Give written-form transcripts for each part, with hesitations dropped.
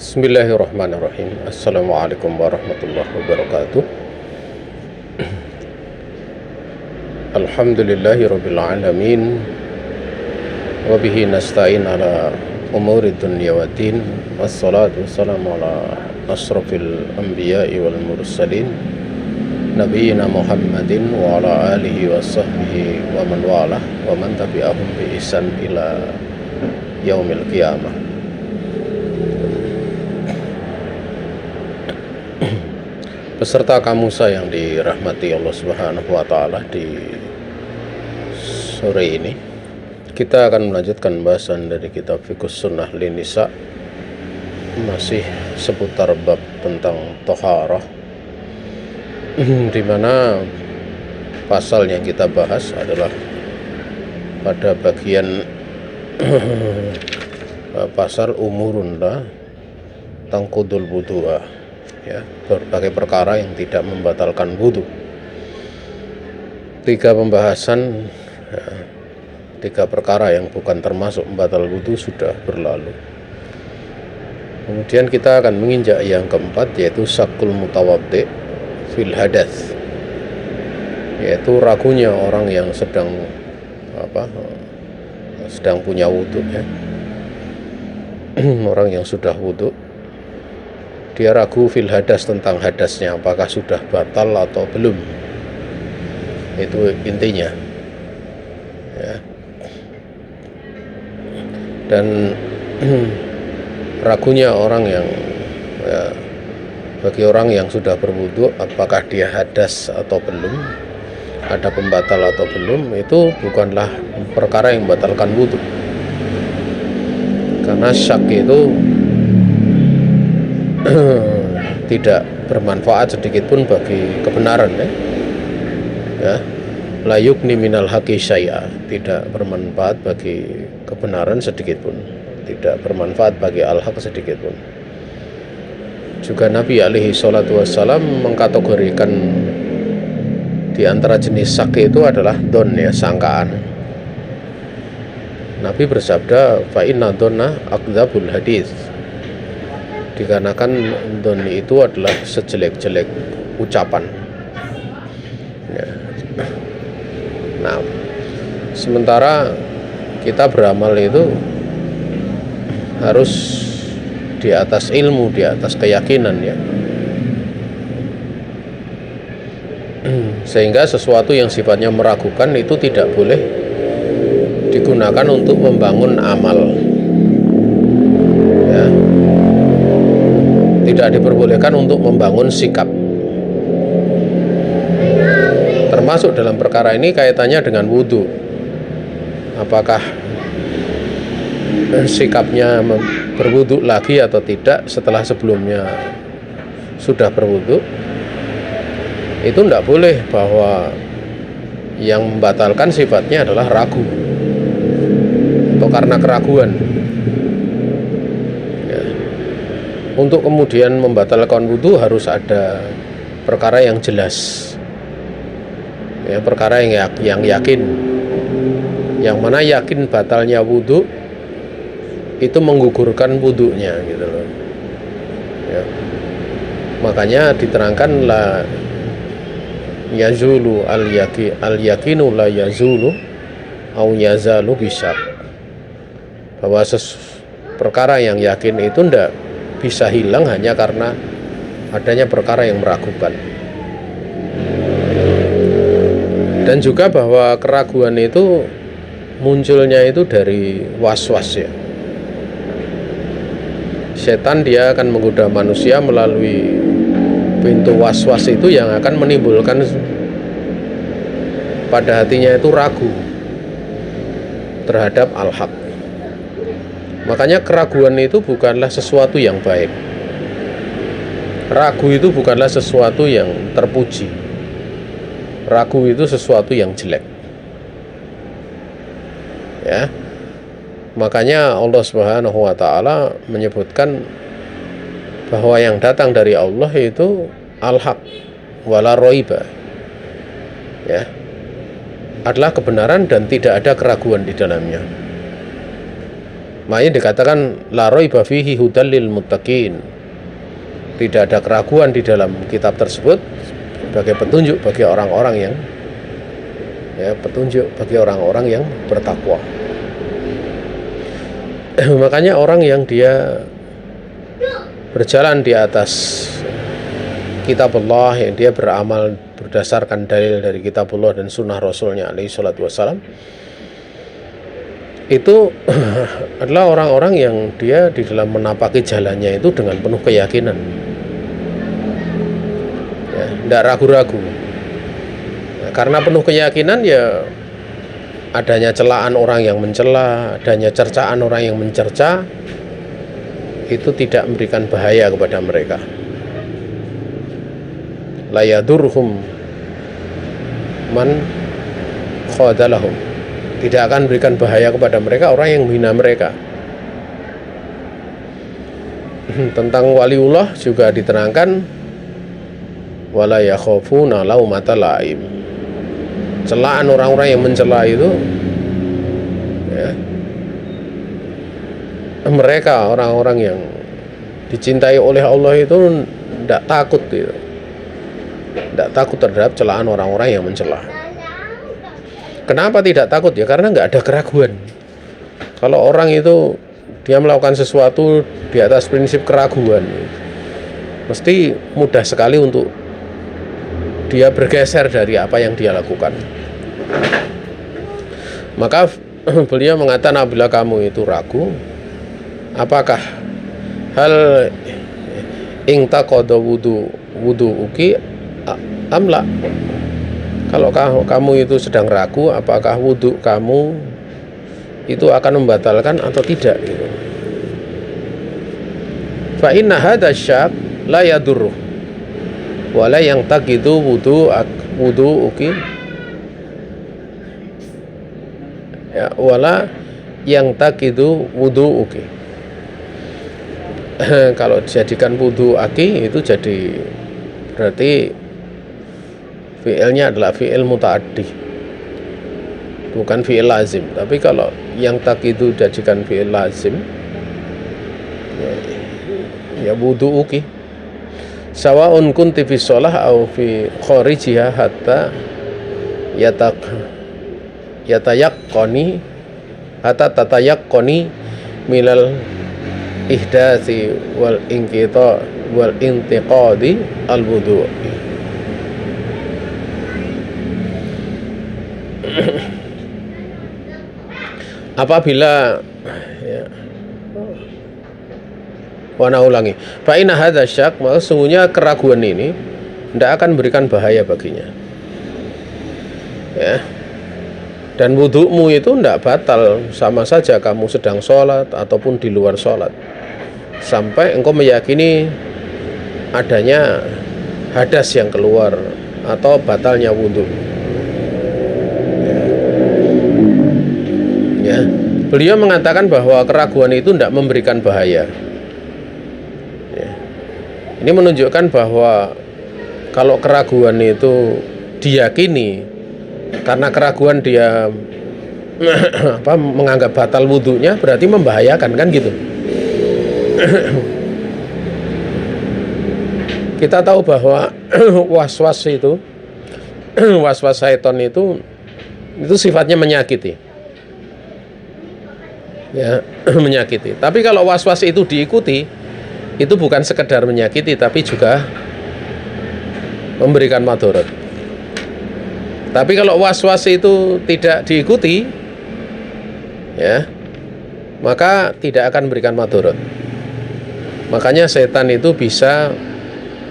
Bismillahirrahmanirrahim. Assalamualaikum warahmatullahi wabarakatuh. Alhamdulillahirabbil alamin. Wa bihi nasta'in ala umuri dunya waddin. Wassalatu wassalamu ala asrofil anbiya'i wal mursalin nabiyina Muhammadin wa ala alihi wa sahbihi wa man walah wa man tabi'ahum bi ihsan ila yaumil qiyamah. Beserta kamu yang dirahmati Allah Subhanahu wa taala, di sore ini kita akan melanjutkan bahasan dari kitab Fiqhus Sunnah Lin-Nisa, masih seputar bab tentang thaharah, di mana pasal yang kita bahas adalah pada bagian pasal umurun la tangkudul wudu'a, ya, berbagai perkara yang tidak membatalkan wudu. Tiga pembahasan, ya, tiga perkara yang bukan termasuk membatal wudu sudah berlalu. Kemudian kita akan menginjak yang keempat, yaitu syakul mutawaddi fil hadath, yaitu ragunya orang yang sedang punya wudu, ya. Orang yang sudah wudu, dia ragu fil hadas, tentang hadasnya, apakah sudah batal atau belum. Itu intinya, ya. Dan ragunya orang yang, ya, bagi orang yang sudah berwudu, apakah dia hadas atau belum, ada pembatal atau belum, itu bukanlah perkara yang membatalkan wudu. Karena syak itu tidak bermanfaat sedikit pun bagi kebenaran, ya. Ya, la yukni minal haqqi syai'a, tidak bermanfaat bagi kebenaran sedikit pun, tidak bermanfaat bagi al-haq sedikit pun. Juga Nabi alaihi salatu wassalam mengkategorikan di antara jenis syak itu adalah don, ya, sangkaan. Nabi bersabda, fa inna dhanna akdzabul hadits, dikarenakan doni itu adalah sejelek-jelek ucapan, ya. Nah, sementara kita beramal itu harus di atas ilmu, di atas keyakinan, ya. Sehingga sesuatu yang sifatnya meragukan itu tidak boleh digunakan untuk membangun amal, ya. Tidak diperbolehkan untuk membangun sikap. Termasuk dalam perkara ini kaitannya dengan wudu. Apakah sikapnya berwudu lagi atau tidak setelah sebelumnya sudah berwudu? Itu tidak boleh, bahwa yang membatalkan sifatnya adalah ragu atau karena keraguan. Untuk kemudian membatalkan wudu harus ada perkara yang jelas, ya, perkara yang yakin, yang mana yakin batalnya wudu itu menggugurkan wudunya, gitu loh, ya. Makanya diterangkan la yazulu al yakinu la yazulu au yazalu bisyak, bahwa perkara yang yakin itu ndak bisa hilang hanya karena adanya perkara yang meragukan. Dan juga bahwa keraguan itu munculnya itu dari was-was, ya. Setan dia akan menggoda manusia melalui pintu was-was itu, yang akan menimbulkan pada hatinya itu ragu terhadap al-haq. Makanya keraguan itu bukanlah sesuatu yang baik. Ragu itu bukanlah sesuatu yang terpuji. Ragu itu sesuatu yang jelek, ya. Makanya Allah Subhanahu wa taala menyebutkan bahwa yang datang dari Allah itu al-haq wala raiba, ya, adalah kebenaran dan tidak ada keraguan di dalamnya. Makanya dikatakan la raiba fihi hudal lil muttaqin. Tidak ada keraguan di dalam kitab tersebut sebagai petunjuk bagi orang-orang yang bertakwa. Makanya orang yang dia berjalan di atas kitab Allah, yang dia beramal berdasarkan dalil dari kitab Allah dan sunnah Rasulnya alaihi salatu wassalam, itu adalah orang-orang yang dia di dalam menapaki jalannya itu dengan penuh keyakinan, ya, tidak ragu-ragu. Karena penuh keyakinan, ya adanya celaan orang yang mencela, adanya cercaan orang yang mencerca, itu tidak memberikan bahaya kepada mereka. La yadurhum man khadalahum. Tidak akan memberikan bahaya kepada mereka orang yang menghina mereka. Tentang waliullah juga diterangkan wala yakhafuna laumata laim. Celaan orang-orang yang mencela itu, ya, mereka orang-orang yang dicintai oleh Allah itu tidak takut, gitu. Tidak takut terhadap celaan orang-orang yang mencela. Kenapa tidak takut? Ya karena nggak ada keraguan. Kalau orang itu dia melakukan sesuatu di atas prinsip keraguan, mesti mudah sekali untuk dia bergeser dari apa yang dia lakukan. Maka beliau mengatakan, apabila kamu itu ragu, apakah hal ingtaqada wudu'uki amla, kalau kamu itu sedang ragu apakah wudhu kamu itu akan membatalkan atau tidak, gitu. Fa inna hadza syak la yadurru wala yang tak itu wudu'uki, ya, wala yang tak itu wudu'uki. Kalau dijadikan wudu'aki itu jadi berarti fi'ilnya adalah fi'il muta'addi, bukan fi'il lazim. Tapi kalau yang tak itu dijadikan fi'il lazim, ya wudu'uki. Sawa'un kunti fi sholah au fi kharijiha hatta tatayaqqani milal ihdasi wal inqita wal intiqadi al wudu'. Apabila, ya, wana ulangi, fa inna hadza syak, maka sungguhnya keraguan ini tidak akan memberikan bahaya baginya, ya. Dan wudhumu itu tidak batal, sama saja kamu sedang sholat ataupun di luar sholat, sampai engkau meyakini adanya hadas yang keluar atau batalnya wudhu, ya. Beliau mengatakan bahwa keraguan itu tidak memberikan bahaya. Ini menunjukkan bahwa kalau keraguan itu diyakini, karena keraguan dia menganggap batal wudhunya, berarti membahayakan, kan gitu. Kita tahu bahwa was-was itu, was-was syaitan itu sifatnya menyakiti, ya, menyakiti. Tapi kalau was-was itu diikuti, itu bukan sekedar menyakiti, tapi juga memberikan madharat. Tapi kalau was-was itu tidak diikuti, ya, maka tidak akan memberikan madharat. Makanya setan itu bisa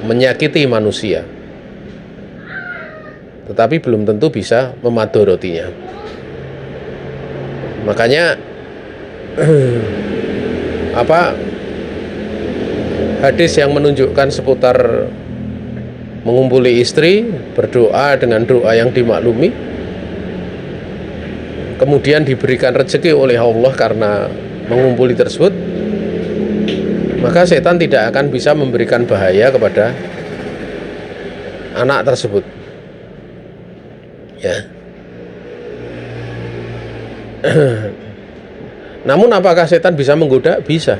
menyakiti manusia, tetapi belum tentu bisa memadharatinya. Makanya hadis yang menunjukkan seputar mengumpuli istri, berdoa dengan doa yang dimaklumi, kemudian diberikan rezeki oleh Allah karena mengumpuli tersebut, maka setan tidak akan bisa memberikan bahaya kepada anak tersebut, ya. Namun apakah setan bisa menggoda? Bisa.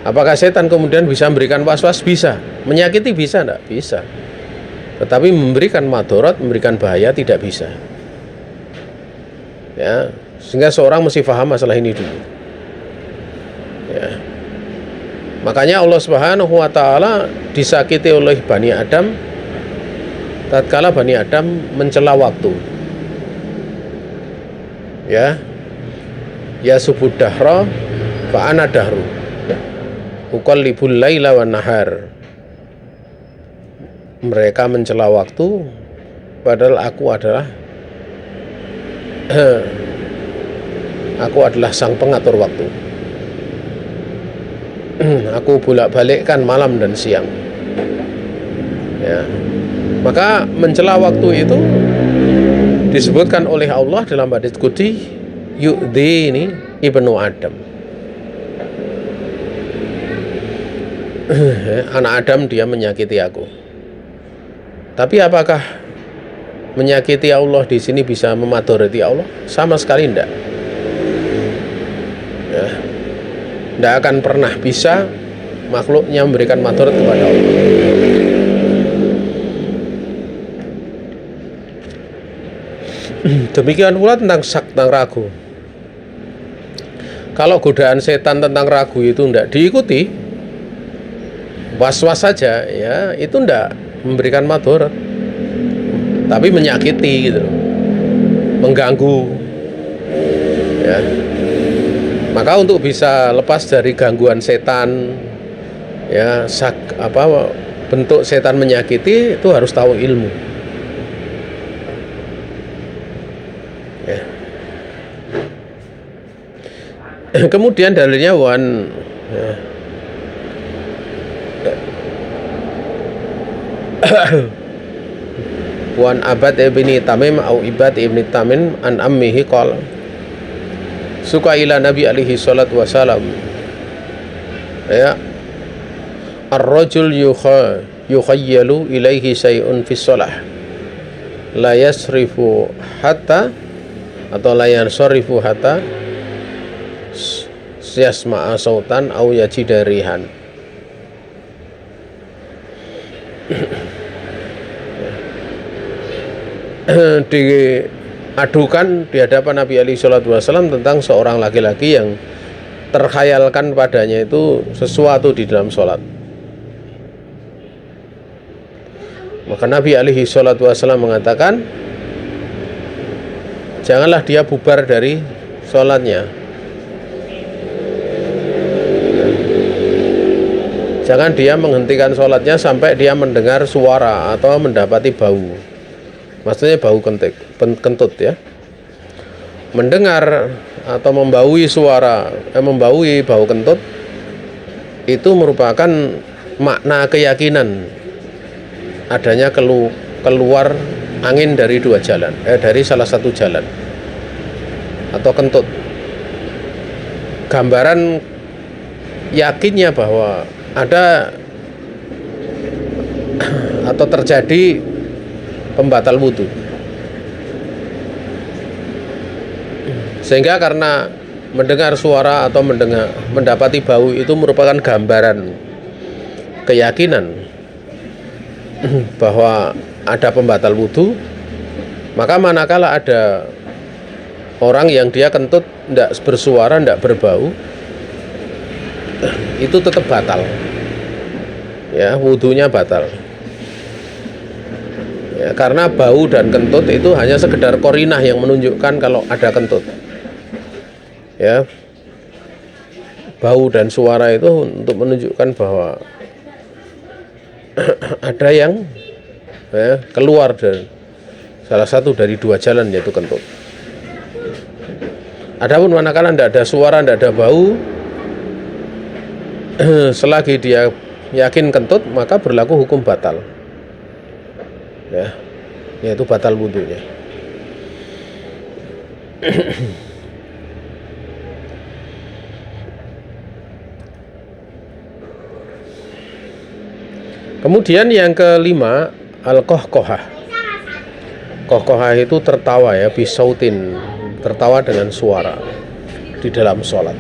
Apakah setan kemudian bisa memberikan was-was? Bisa. Menyakiti bisa? Enggak bisa. Tetapi memberikan madarat, memberikan bahaya tidak bisa. Ya, sehingga seorang mesti paham masalah ini dulu. Ya. Makanya Allah Subhanahu wa taala disakiti oleh Bani Adam tatkala Bani Adam mencela waktu. Ya subud dahra fa ana dahru. Uqallibul laila wan nahar. Mereka mencela waktu padahal aku adalah sang pengatur waktu. Aku bolak-balikkan malam dan siang. Ya. Maka mencela waktu itu disebutkan oleh Allah dalam hadits qudsi, yu'dini ibnu Adam. Anak Adam dia menyakiti aku. Tapi apakah menyakiti Allah di sini bisa memadarati Allah? Sama sekali tidak. Ya. Tidak akan pernah bisa makhluknya memberikan madarat kepada Allah. Demikian pula tentang syak, tentang ragu. Kalau godaan setan tentang ragu itu tidak diikuti, was-was saja, ya itu tidak memberikan madarat, tapi menyakiti gitu, mengganggu. Ya. Maka untuk bisa lepas dari gangguan setan, ya bentuk setan menyakiti itu harus tahu ilmu. Ya. Kemudian dalilnya wan Abad ibni Tamim au Ibad ibni Tamim an ammihi qala suka ila Nabi alaihi salatu wasalam, ya ar-rajul yukhayyalu ilaihi syai'un fi shalah la yasrifu hatta atau la yansarifu hatta yasma'a sautan au yajida rihan. Diadukan di hadapan Nabi alaihi salatu wasallam tentang seorang laki-laki yang terkhayalkan padanya itu sesuatu di dalam sholat. Maka Nabi alaihi salatu wasallam mengatakan, janganlah dia bubar dari sholatnya. Jangan dia menghentikan sholatnya sampai dia mendengar suara atau mendapati bau. Maksudnya bau kentut ya. Mendengar atau membaui membaui bau kentut itu merupakan makna keyakinan adanya keluar angin dari dari salah satu jalan atau kentut. Gambaran yakinnya bahwa ada atau terjadi pembatal wudu. Sehingga karena mendengar suara atau mendapati bau itu merupakan gambaran keyakinan bahwa ada pembatal wudu, maka manakala ada orang yang dia kentut tidak bersuara, tidak berbau, itu tetap batal. Ya, wudunya batal. Ya, karena bau dan kentut itu hanya sekedar korinah yang menunjukkan kalau ada kentut. Ya, bau dan suara itu untuk menunjukkan bahwa ada yang keluar dari salah satu dari dua jalan, yaitu kentut. Adapun manakala tidak ada suara, tidak ada bau, selagi dia yakin kentut, maka berlaku hukum batal. Ya, yaitu batal wudunya. Kemudian yang kelima, al-qahqahah. Qahqahah itu tertawa ya, bisautin, tertawa dengan suara. di dalam sholat.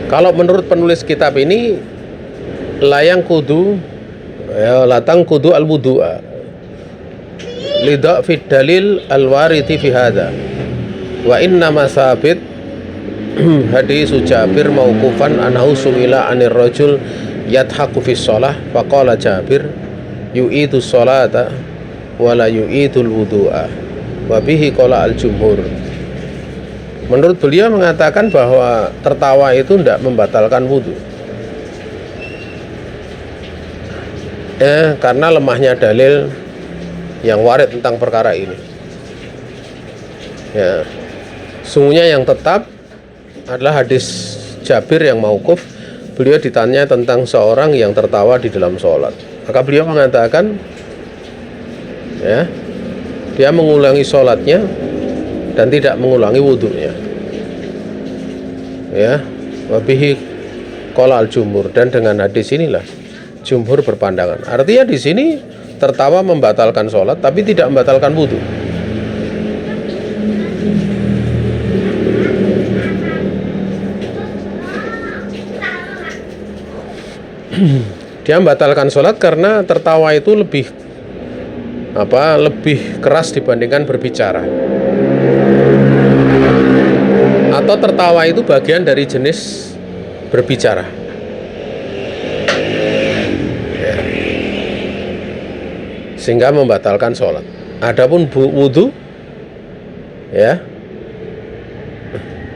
Kalau menurut penulis kitab ini, latang kudu al-wudu'a lidha fi dalil al-wariti fi hadha wa inna masabit hadis Jabir mauqufan anhu su'ila anir rajul yadhaku fi sholah faqala Jabir yu'idu sholata wala yu'idul wudu'a wa bihi qala al-jumhur. Menurut beliau mengatakan bahwa tertawa itu tidak membatalkan wudu, karena lemahnya dalil yang warid tentang perkara ini. Ya, sungguhnya yang tetap adalah hadis Jabir yang mauquf. Beliau ditanya tentang seorang yang tertawa di dalam sholat, maka beliau mengatakan, ya, dia mengulangi sholatnya dan tidak mengulangi wudhunya. Ya, wabihi qala al-jumhur, dan dengan hadis inilah jumhur berpandangan. Artinya di sini tertawa membatalkan sholat tapi tidak membatalkan wudhu. Dia membatalkan sholat karena tertawa itu lebih keras dibandingkan berbicara, atau tertawa itu bagian dari jenis berbicara. Ya. Sehingga membatalkan sholat. Adapun wudhu, ya,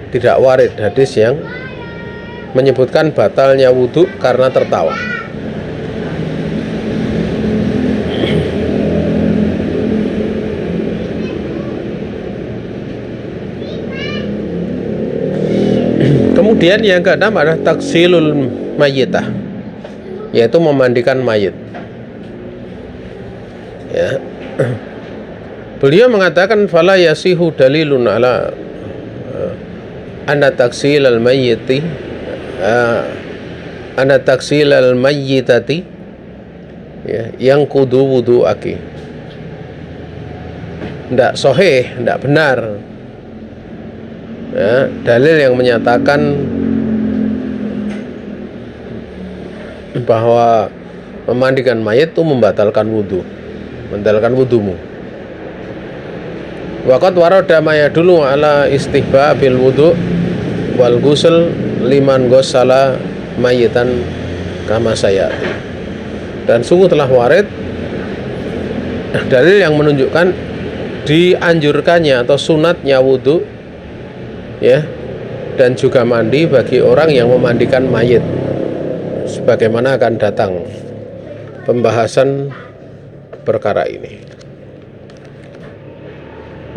tidak warid hadis yang menyebutkan batalnya wudhu karena tertawa. Kemudian yang keenam adalah taksilul mayyitah, yaitu memandikan mayit. Ya. Beliau mengatakan fala yasihu dalilun ala anna taksilal mayyiti anna taksilal mayyitati, ya, yang kudu wudu'aki. Tidak sahih, tidak benar, ya, dalil yang menyatakan bahwa memandikan mayit itu membatalkan wudhumu. Waqad warada ma yadullu ala istihbabil wudhu wal ghusl liman ghassala mayitan kama sayati. Dan sungguh telah warid dalil yang menunjukkan dianjurkannya atau sunatnya wudhu, ya, dan juga mandi bagi orang yang memandikan mayit, sebagaimana akan datang pembahasan perkara ini.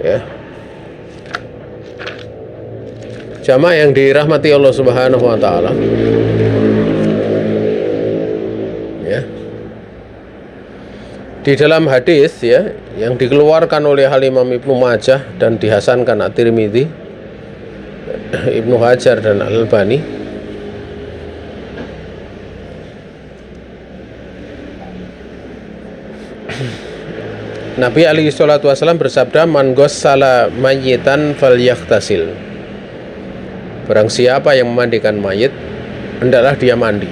Ya, jamaah yang dirahmati Allah Subhanahu wa taala, ya, di dalam hadis, ya, yang dikeluarkan oleh Imam Ibnu Majah dan dihasankan At-Tirmidzi, Ibnu Hajar dan Al-Albani, Nabi alaihi salatu wasallam bersabda, man ghassala mayyitan falyaghtasil. Barang siapa yang memandikan mayit, hendaklah dia mandi.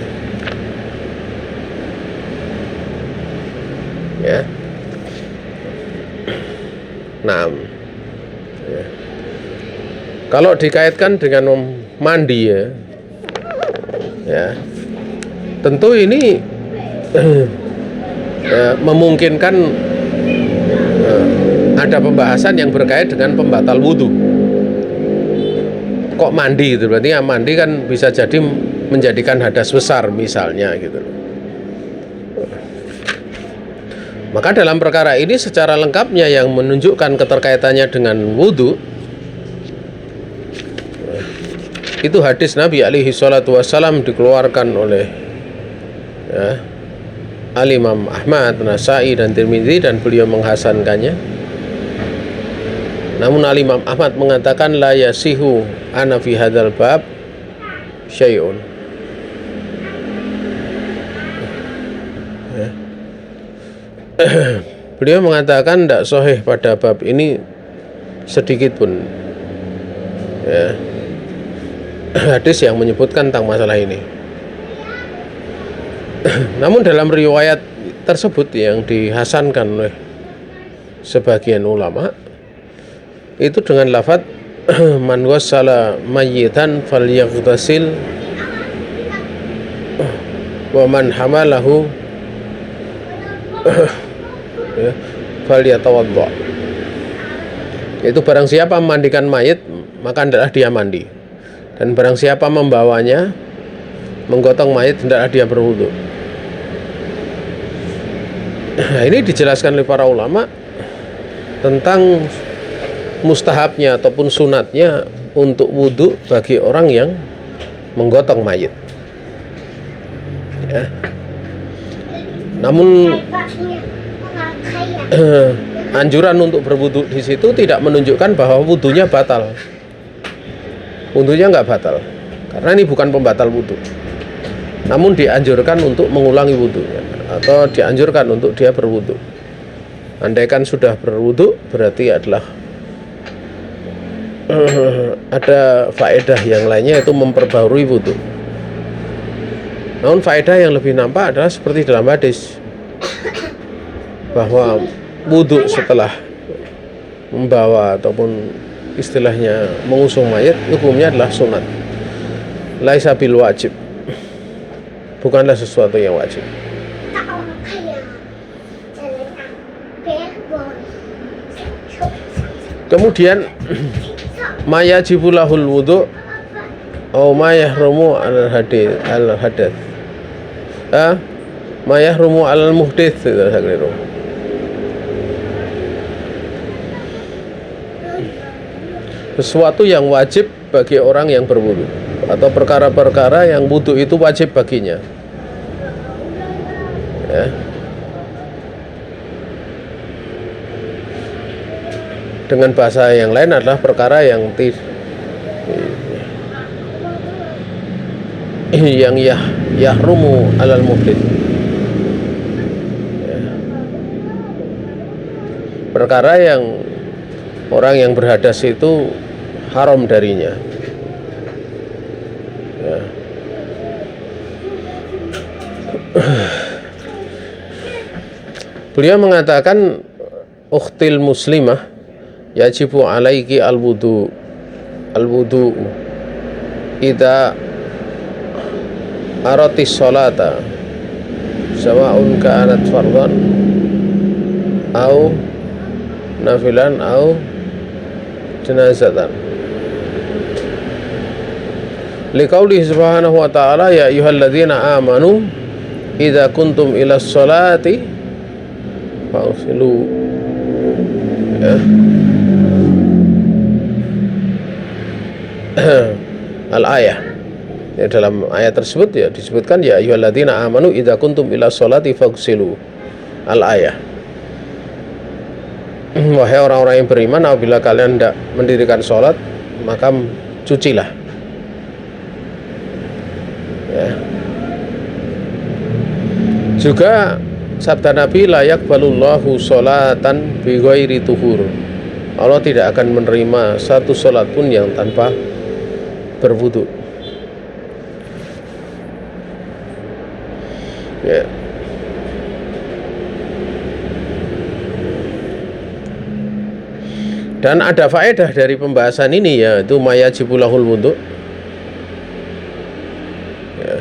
Ya. Nah, ya. Kalau dikaitkan dengan mandi, ya, tentu ini memungkinkan ada pembahasan yang berkait dengan pembatal wudhu. Kok mandi gitu? Berarti ya mandi kan bisa jadi menjadikan hadas besar misalnya gitu. Maka dalam perkara ini secara lengkapnya yang menunjukkan keterkaitannya dengan wudhu itu hadis Nabi alaihi salatu wassalam dikeluarkan oleh, ya, Al-Imam Ahmad, Nasai dan Tirmidzi, dan beliau menghasankannya. Namun Al-Imam Ahmad mengatakan la yasihu ana fi hadzal bab syai'un. Ya. Beliau mengatakan tidak sahih pada bab ini sedikit pun. ya, hadis yang menyebutkan tentang masalah ini. Namun dalam riwayat tersebut yang dihasankan oleh sebagian ulama itu dengan lafaz man wassala mayyitan falyaghtasil wa man hamalahu ya, falyatawadda. Itu barang siapa memandikan mayit maka hendaklah dia mandi, dan barang siapa membawanya, menggotong mayit, hendaklah dia berwudu. Nah, ini dijelaskan oleh para ulama tentang mustahabnya ataupun sunatnya untuk wudu bagi orang yang menggotong mayit. Ya. Namun anjuran untuk berwudu di situ tidak menunjukkan bahwa wudunya batal. Wudunya nggak batal, karena ini bukan pembatal wudu. Namun dianjurkan untuk mengulangi wudunya, atau dianjurkan untuk dia berwudu. Andaikan sudah berwudu berarti adalah ada faedah yang lainnya, yaitu memperbarui wudu. Namun faedah yang lebih nampak adalah seperti dalam hadis, bahwa wudu setelah membawa ataupun istilahnya mengusung mayat hukumnya adalah sunat, laisa bil wajib, bukanlah sesuatu yang wajib. Kemudian mayajibu lahul wudu au mayahrumu al hadath mayahrumu al muhdits. Sesuatu yang wajib bagi orang yang berwudu, atau perkara-perkara yang wudu itu wajib baginya, ya. Dengan bahasa yang lain adalah perkara yang yahrumu alal muhdits, ya. Perkara yang orang yang berhadas itu haram darinya, ya. Beliau mengatakan ukhtil muslimah yajibu alaiki al-wudu idza aratis sholata sawa'un kanat fardhan au nafilan au janazatan. Liqaulihi subhanahu wa ta'ala ya ayyuhalladzina amanu idza kuntum ilas sholati fa'silu, ya. Al-ayah, ya, dalam ayat tersebut ya disebutkan ya ayyuhalladzina amanu idza kuntum ilas sholati fa'silu. Al-ayah. Wahai orang-orang yang beriman, apabila kalian hendak mendirikan sholat maka cucilah, ya. Juga sabda Nabi, la yaqbalullahu sholatan bi ghairi tuhur, Allah tidak akan menerima satu sholat pun yang tanpa berwudu, ya. Dan ada faedah dari pembahasan ini, yaitu mayajibulahul wudu, ya.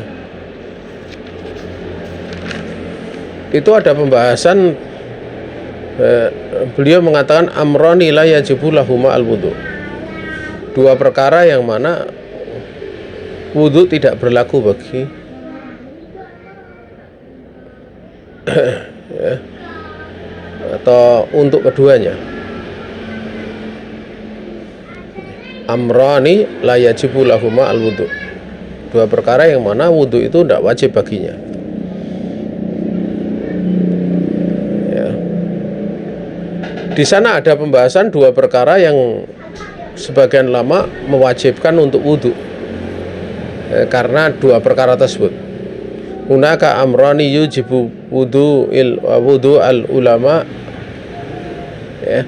Itu ada pembahasan, beliau mengatakan amrani la yajibu lahuma al wudu, dua perkara yang mana wudu tidak berlaku bagi ya, atau untuk keduanya. Amrani la yajibu lahuma al wudu, dua perkara yang mana wudu itu tidak wajib baginya. Di sana ada pembahasan dua perkara yang sebagian lama mewajibkan untuk wudu, karena dua perkara tersebut. Hunaka amrani yujibu wudu al ulama, ya.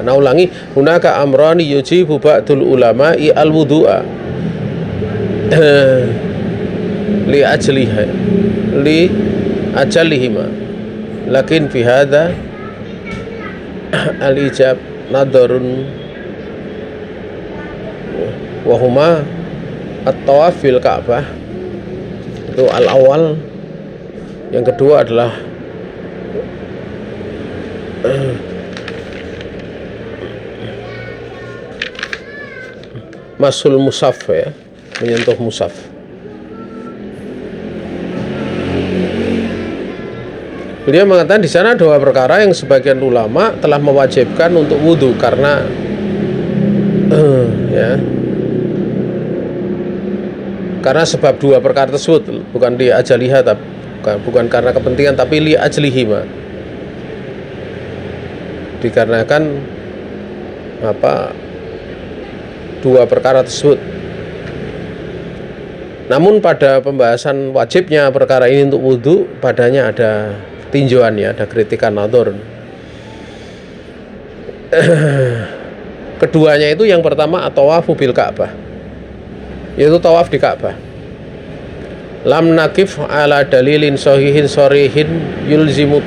Nah ulangi, hunaka amrani yujibu ba'dul ulama'i al-wudu'a li ajliha li ajalihima, lakin fi hadha al-ijab nadarun wa huma at-tawaf fil Ka'bah, itu al-awal. Yang kedua adalah masul musaf, ya, menyentuh musaf. Beliau mengatakan di sana dua perkara yang sebagian ulama telah mewajibkan untuk wudhu karena ya, karena sebab dua perkara tersebut, bukan li ajaliha, bukan karena kepentingan, tapi li ajlihima, dikarenakan apa, dua perkara tersebut. Namun pada pembahasan wajibnya perkara ini untuk wudhu, padanya ada tinjauannya, ada kritikan nador. Keduanya itu, yang pertama at-tawafu bil Ka'bah, yaitu tawaf di Ka'bah. Lam nakif ala dalilin sahihin sharihin yulzimu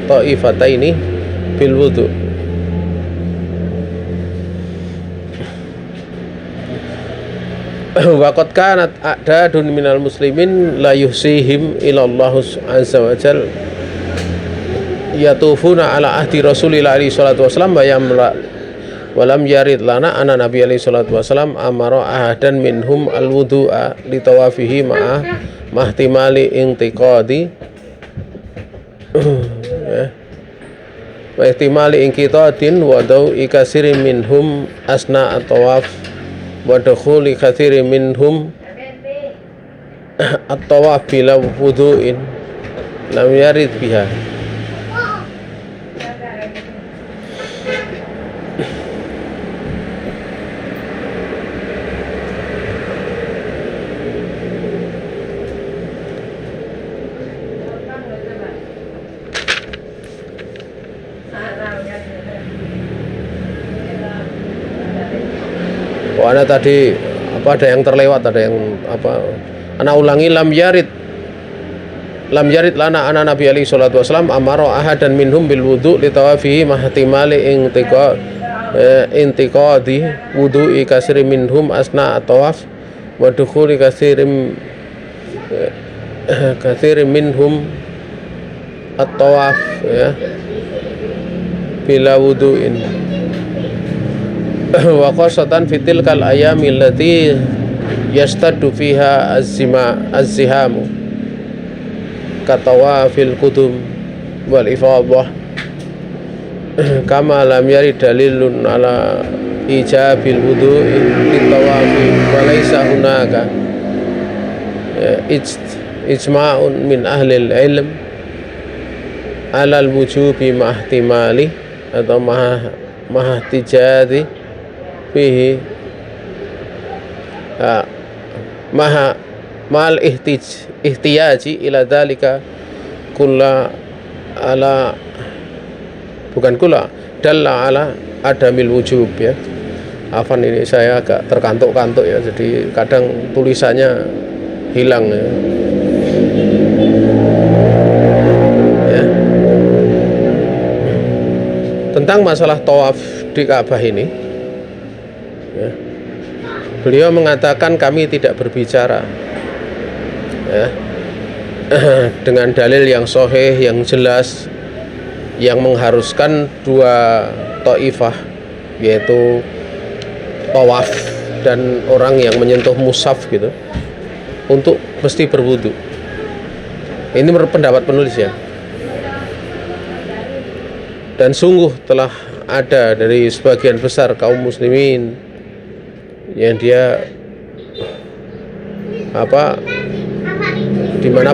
ta'ifataini bil wudhu. Waqad kanat a'dadun minal muslimin la yuhsihim ilallahu azza wa jal yatufuna ala ahdi Rasulillah alaihi salatu wasallam walam yarid lana anna Nabi alaihi salatu wasallam amara ahadan minhum al-wudu'a li tawafihi mahtimali intiqadi wa ihtimali inqitadin wa dawi kasirin minhum asna at-tawaf wa dukhuli katsirin minhum at-tawaf bila wudu'in lam yarid biha. Ada tadi apa, ada yang terlewat, ada yang apa, ana ulangi, lam yarid lana ana Nabi alaihi salatu wasallam amara ahadan minhum bil wudu li tawafihi mahtimali intiqadi wudu'i kasri minhum asna at-tawaf wa dukhuli katsirin minhum at-tawaf, ya, bila wudu'in. Wa qasatan fitil kal ayami allati yastaddu fiha az-zihamu katawafil qudum wal ifadah kama lam yari dalilun ala ijabil wudu'i bitawafi wa laysa hunaka ijma'un min ahli al-ilm ala al-wujubi mahtimali atau mahtijadi fihi mal ihtiyaji ila dalika kulla ala, bukan kulla, dalla ala adamil wujub, ya. Afan, ini saya agak terkantuk-kantuk, ya, jadi kadang tulisannya hilang, ya. Ya. Tentang masalah tawaf di Ka'bah ini, ya, beliau mengatakan kami tidak berbicara, ya, dengan dalil yang sahih, yang jelas, yang mengharuskan dua taifah, yaitu tawaf dan orang yang menyentuh mushaf gitu, untuk mesti berwudu. Ini menurut pendapat penulis, ya. Dan sungguh telah ada dari sebagian besar kaum muslimin yang dia apa, di mana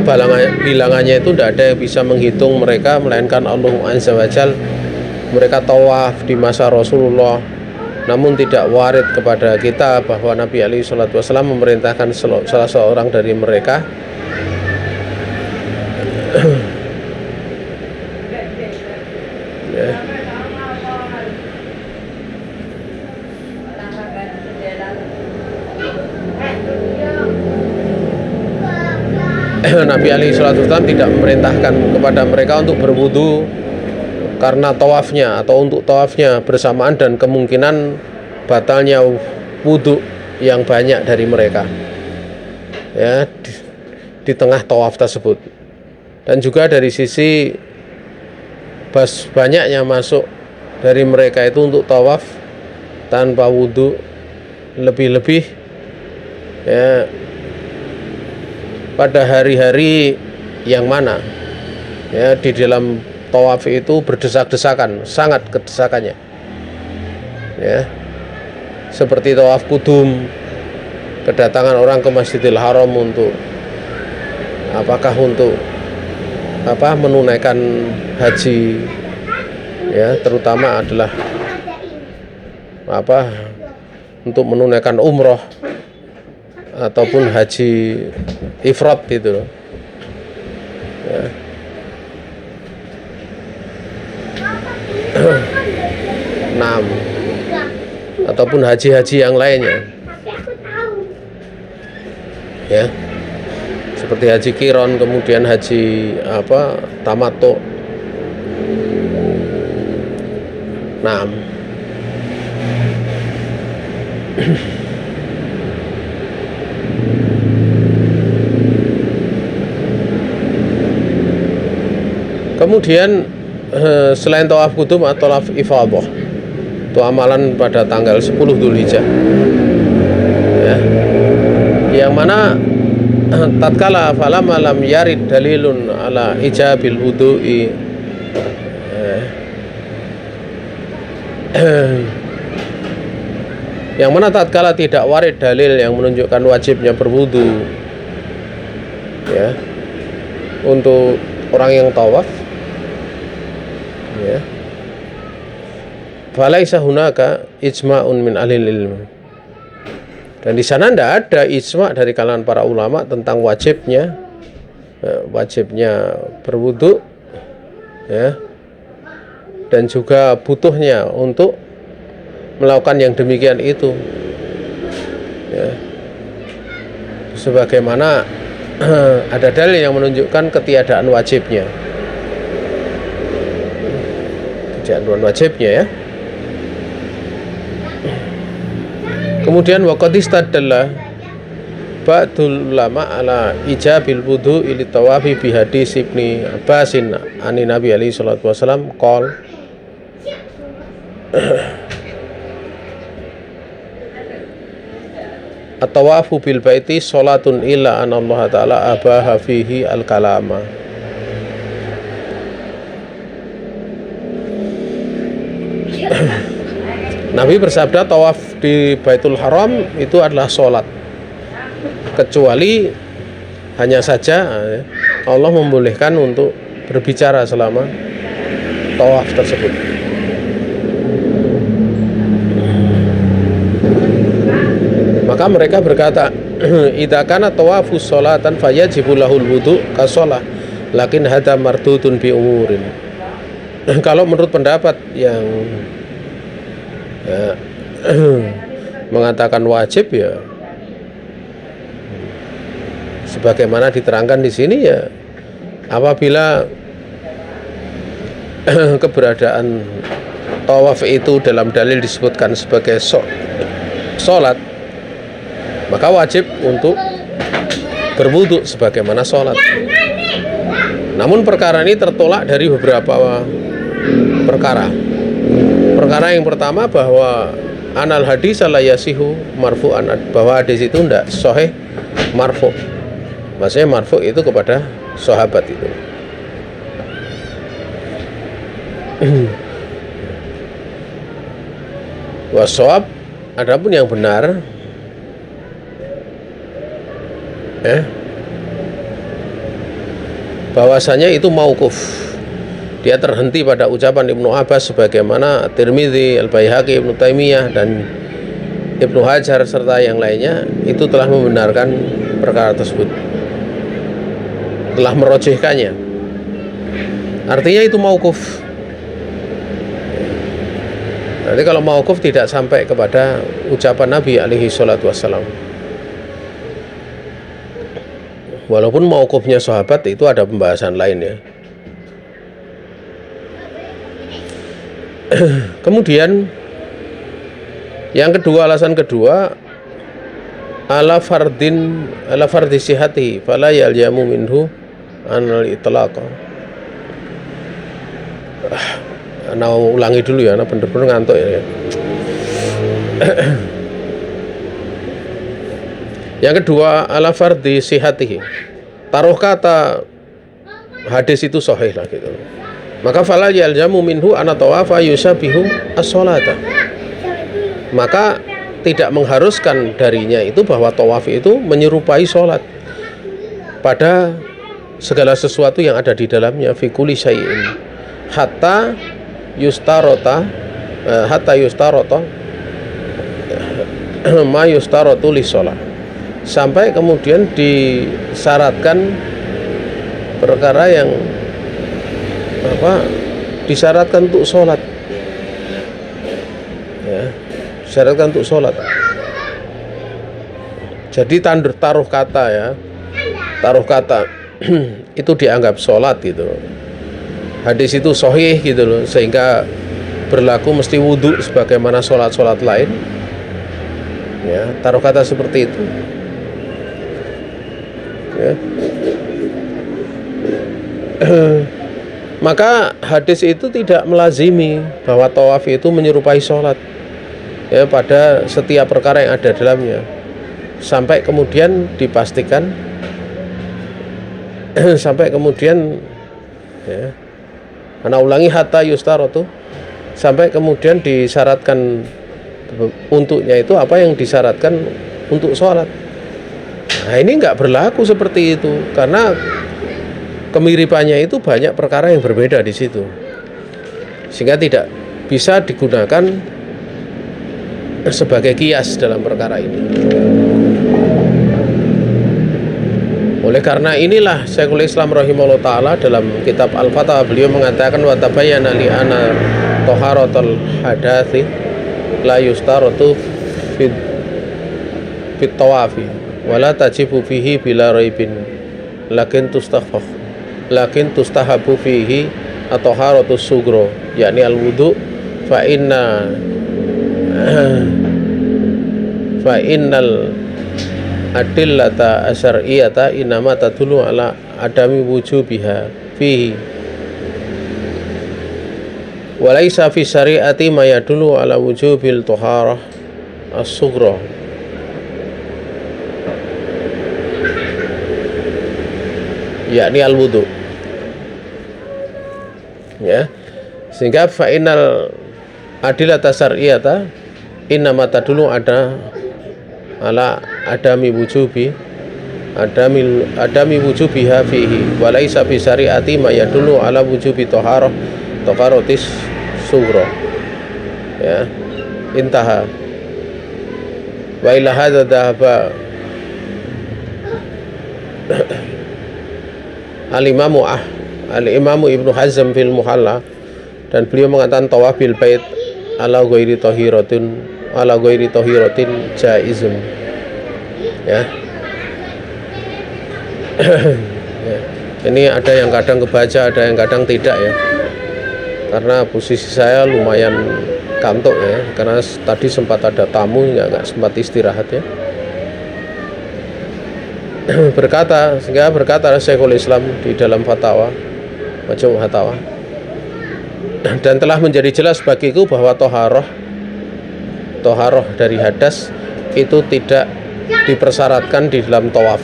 bilangannya itu tidak ada yang bisa menghitung mereka melainkan Allah azza wa jal. Mereka tawaf di masa Rasulullah, namun tidak warid kepada kita bahwa Nabi alaihi salatu wasallam memerintahkan salah seorang dari mereka ya, Nabi SAW tidak memerintahkan kepada mereka untuk berwudu karena tawafnya atau untuk tawafnya bersamaan dan kemungkinan batalnya wudu yang banyak dari mereka ya di tengah tawaf tersebut. Dan juga dari sisi banyaknya masuk dari mereka itu untuk tawaf tanpa wudu, lebih-lebih ya pada hari-hari yang mana ya di dalam tawaf itu berdesak-desakan, sangat kedesakannya ya, seperti tawaf kudum, kedatangan orang ke Masjidil Haram untuk menunaikan haji ya, terutama adalah untuk menunaikan umroh ataupun haji ifrad gitu ya. Ataupun haji-haji yang lainnya ya, seperti haji kiron, kemudian haji tamattu. Kemudian selain tawaf kudum atau tawaf ifadah, itu amalan pada tanggal 10 Dzulhijjah ya, yang mana tatkala falamma lam yarid dalilun ala ijabil wudu'i yang mana tatkala tidak warid dalil yang menunjukkan wajibnya berwudu ya untuk orang yang tawaf ya, falaisa hunaka ijma'un min ahlil ilm, dan di sana tidak ada ijma' dari kalangan para ulama tentang wajibnya berwudu ya, dan juga butuhnya untuk melakukan yang demikian itu ya, sebagaimana ada dalil yang menunjukkan ketiadaan wajibnya ya. Kemudian waqad istadalla ba'dul ulama ala ijabil wudu ili tawafi bi hadis Ibni Abbasin ani Nabi alaihi salatu wasallam qol at-tawafu bil baiti salatun illa anna Allah ta'ala abaha fihi al-kalama. Nabi bersabda tawaf di Baitul Haram itu adalah sholat, kecuali hanya saja Allah membolehkan untuk berbicara selama tawaf tersebut. Maka mereka berkata, idza kana tawafu sholatan fayajibu lahul wudu ka shalah lakin hadza mardudun bi umurin. Kalau menurut pendapat yang mengatakan wajib ya, sebagaimana diterangkan di sini ya, apabila keberadaan tawaf itu dalam dalil disebutkan sebagai sholat, maka wajib untuk berwudu sebagaimana sholat. Namun perkara ini tertolak dari beberapa perkara. Perkara yang pertama bahwa anal hadis la yasihu marfu'an, bahwa hadis itu tidak sahih marfu'. Maksudnya marfu' itu kepada sahabat itu. Wasawab, adapun yang benar bahwasanya itu mauquf. Dia terhenti pada ucapan Ibnu Abbas sebagaimana Tirmidzi, Al-Baihaqi, Ibnu Taimiyah dan Ibnu Hajar serta yang lainnya itu telah membenarkan perkara tersebut, telah merojihkannya. Artinya itu mauquf. Nanti kalau mauquf tidak sampai kepada ucapan Nabi alaihi salatu wassalam. Walaupun mauqufnya sahabat itu ada pembahasan lain ya. Kemudian yang kedua, alasan kedua, ala fardi sihati fala yaljamu minhu anal itlaq. Nah, ulangi dulu ya, nah bener-bener ngantuk ya. Yang kedua, ala fardi sihati, taruh kata hadis itu sahih lah gitu. Maka fala yaljamu minhu ana tawafa yusabihu as-sholata. Maka tidak mengharuskan darinya itu bahwa tawaf itu menyerupai sholat pada segala sesuatu yang ada di dalamnya, fi kulli syai'in hatta yustarota ma yustaratu li sholat, sampai kemudian disyaratkan perkara yang disyaratkan untuk sholat ya, disyaratkan untuk sholat. Jadi taruh kata ya, taruh kata itu dianggap sholat gitu. Hadis itu sahih gitu loh, sehingga berlaku mesti wudhu sebagaimana sholat lain ya, taruh kata seperti itu ya. Maka hadis itu tidak melazimi bahwa tawaf itu menyerupai sholat ya pada setiap perkara yang ada dalamnya, sampai kemudian dipastikan sampai kemudian ya, ana ulangi hatta yustaratu, sampai kemudian disyaratkan untuknya itu apa yang disyaratkan untuk sholat. Nah, ini nggak berlaku seperti itu, karena kemiripannya itu banyak perkara yang berbeda di situ, sehingga tidak bisa digunakan sebagai kias dalam perkara ini. Oleh karena inilah Syekhul Islam rahimahullah ta'ala dalam kitab Al-Fatah beliau mengatakan wa tabayyana li anna taharatul hadathi la yustaratu fit tawafi wala tajibu fihi bila raibin lakin tustahabu fihi at-taharatus sugro, yakni al-wudu, fa innal adillata asyariyata inama tadullu ala adami wujubiha fihi walaysa fi syari'ati ma yadullu ala wujubil taharah as-sughra. Yakni al-wudu ya, sehingga fa'inal adillata syar'iyata innama tadullu ada ala adami wujubiha fihi walaysa fi syari'ati ma yadullu ala wujubi taharatis sughra ya, intaha wa ila hadza dhahaba Al-Imamu Ibnu Hazm fil Muhalla, dan beliau mengatakan tawaf bil bait ala ghairi tahiratin jaizun ya. Ya. Ini ada yang kadang kebaca, ada yang kadang tidak ya, karena posisi saya lumayan kantuk ya, karena tadi sempat ada tamu, nggak sempat istirahat ya. Berkata Syekhul Islam di dalam fatwa Majmu' Fatawa, dan telah menjadi jelas bagiku bahwa toharoh dari hadas itu tidak dipersyaratkan di dalam tawaf,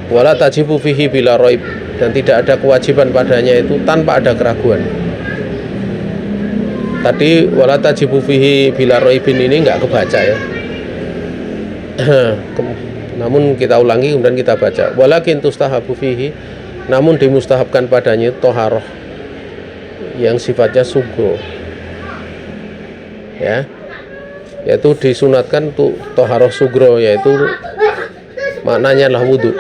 wala tajibu fihi bila raib, dan tidak ada kewajiban padanya itu tanpa ada keraguan. Tadi wala tajibu fihi bila raibin ini nggak kebaca ya. Namun kita ulangi kemudian kita baca walakin tustahabu fihi, namun dimustahabkan padanya toharoh yang sifatnya sugro ya, yaitu disunatkan untuk toharoh sugro, yaitu maknanya adalah wudhu,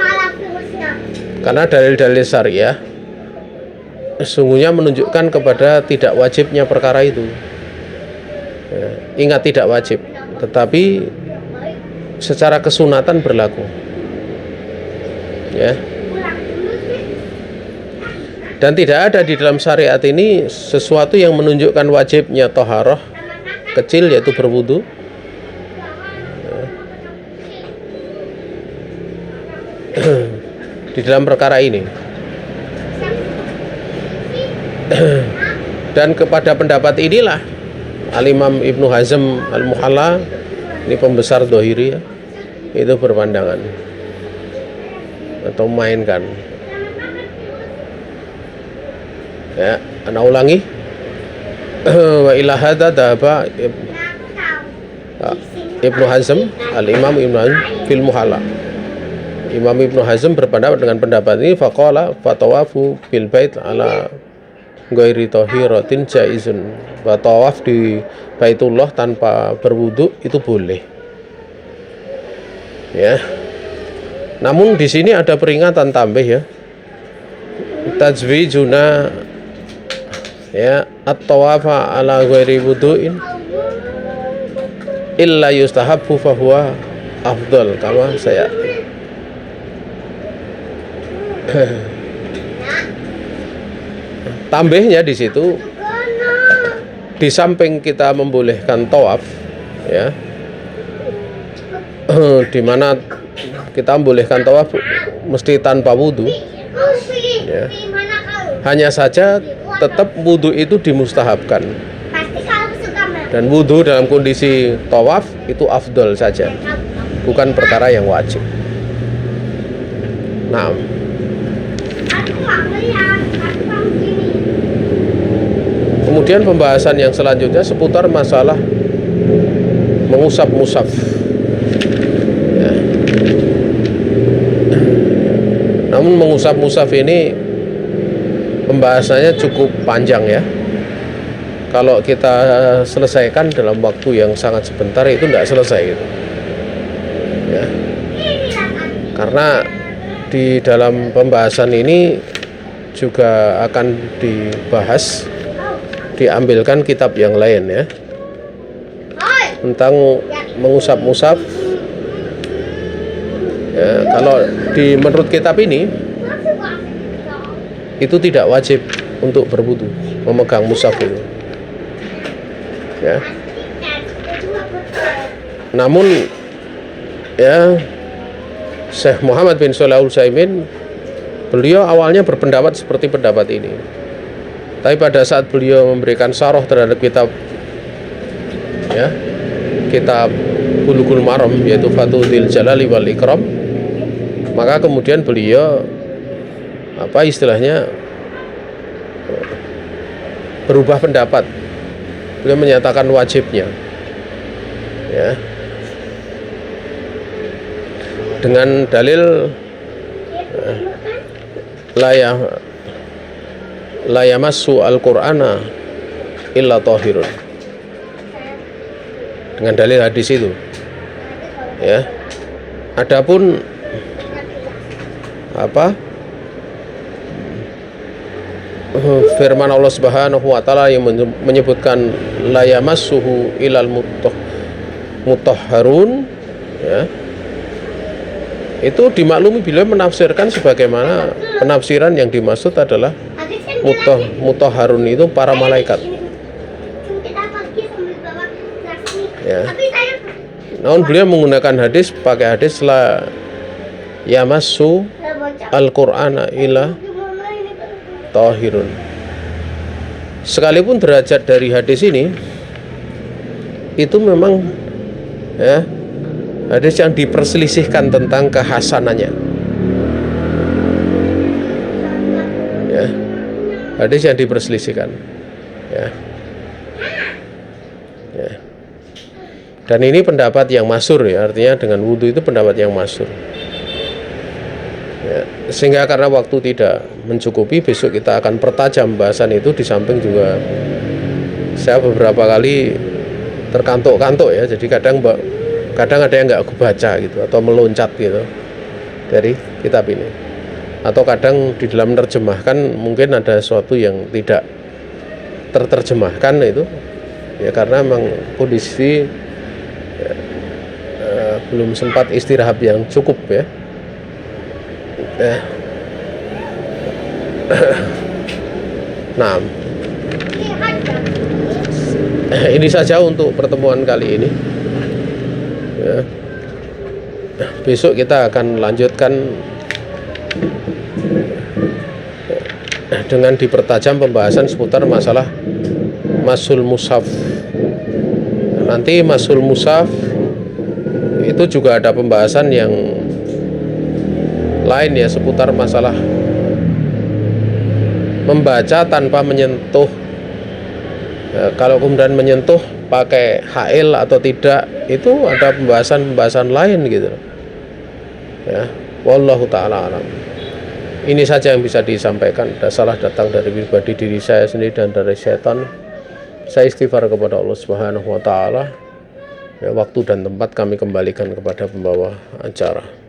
karena dalil-dalil syariah sesungguhnya menunjukkan kepada tidak wajibnya perkara itu ya, ingat tidak wajib, tetapi secara kesunatan berlaku ya. Dan tidak ada di dalam syariat ini sesuatu yang menunjukkan wajibnya toharoh kecil, yaitu berwudu, di dalam perkara ini. Dan kepada pendapat inilah Al-Imam Ibnu Hazm Al-Muhalla, ini pembesar Dhahiri ya, itu berpandangan atau mainkan. Ya, ana ulangi. Wa ila hadza dhaba Ibnu Hazm, Al-Imam Ibnu Hazm fil Muhalla. Imam Ibnu Hazm berpendapat dengan pendapat ini, faqala fatawafu bil bait ala ghairi tahiratin jaizun. Wa tawaf di Baitullah tanpa berwudu itu boleh. Ya. Namun di sini ada peringatan tambah ya. Tajwijuna ya at-tawafa ala ghairi wudu'in illa yustahabbu fa huwa afdal kama saya. Tambahnya di situ, di samping kita membolehkan tawaf ya, di mana kita membolehkan tawaf mesti tanpa wudu ya. Hanya saja tetap wudu itu dimustahabkan. Dan wudu dalam kondisi tawaf itu afdol saja, bukan perkara yang wajib. Nah, kemudian pembahasan yang selanjutnya seputar masalah mengusap mushaf. Ya. Namun mengusap mushaf ini pembahasannya cukup panjang ya. Kalau kita selesaikan dalam waktu yang sangat sebentar itu tidak selesai gitu. Ya. Karena di dalam pembahasan ini juga akan dibahas, diambilkan kitab yang lain ya, tentang mengusap mushaf. Ya, kalau menurut kitab ini itu tidak wajib untuk berwudu memegang mushaf itu. Ya. Namun ya Syekh Muhammad bin Shalih Al-Utsaimin, beliau awalnya berpendapat seperti pendapat ini. Tapi pada saat beliau memberikan syarah terhadap kitab ya, kitab Bulughul Maram, yaitu Fathul Jalali wal Ikram, maka kemudian beliau istilahnya berubah pendapat. Beliau menyatakan wajibnya ya, dengan dalil la yamassu al-Qur'ana illa tahirun, dengan dalil hadis itu ya. Adapun firman Allah Subhanahu wa taala yang menyebutkan la yamassuhu ilal mutahharun ya, itu dimaklumi beliau menafsirkan sebagaimana penafsiran yang dimaksud adalah mutahharun itu para malaikat ya. Namun beliau menggunakan hadis, pakai hadis la yamassu al-Qur'ana ila tahirun. Sekalipun derajat dari hadis ini itu memang ya hadis yang diperselisihkan tentang kehasanannya ya, hadis yang diperselisihkan ya. Ya. Dan ini pendapat yang masyhur ya, artinya dengan wudu itu pendapat yang masyhur ya. Sehingga karena waktu tidak mencukupi, besok kita akan pertajam bahasan itu. Di samping juga saya beberapa kali terkantuk-kantuk ya, jadi kadang ada yang nggak aku baca gitu, atau meloncat gitu dari kitab ini, atau kadang di dalam menerjemahkan mungkin ada sesuatu yang tidak terterjemahkan itu ya, karena memang kondisi belum sempat istirahat yang cukup ya. Ya. Nah, ini saja untuk pertemuan kali ini. Ya. Besok kita akan lanjutkan dengan dipertajam pembahasan seputar masalah masul mushaf. Nanti masul mushaf itu juga ada pembahasan yang lain ya, seputar masalah membaca tanpa menyentuh. Ya, kalau kemudian menyentuh pakai HL atau tidak, itu ada pembahasan lain gitu. Ya, wallahu taala alam. Ini saja yang bisa disampaikan. Ada salah datang dari pribadi diri saya sendiri dan dari setan. Saya istighfar kepada Allah Subhanahu wa taala. Ya, waktu dan tempat kami kembalikan kepada pembawa acara.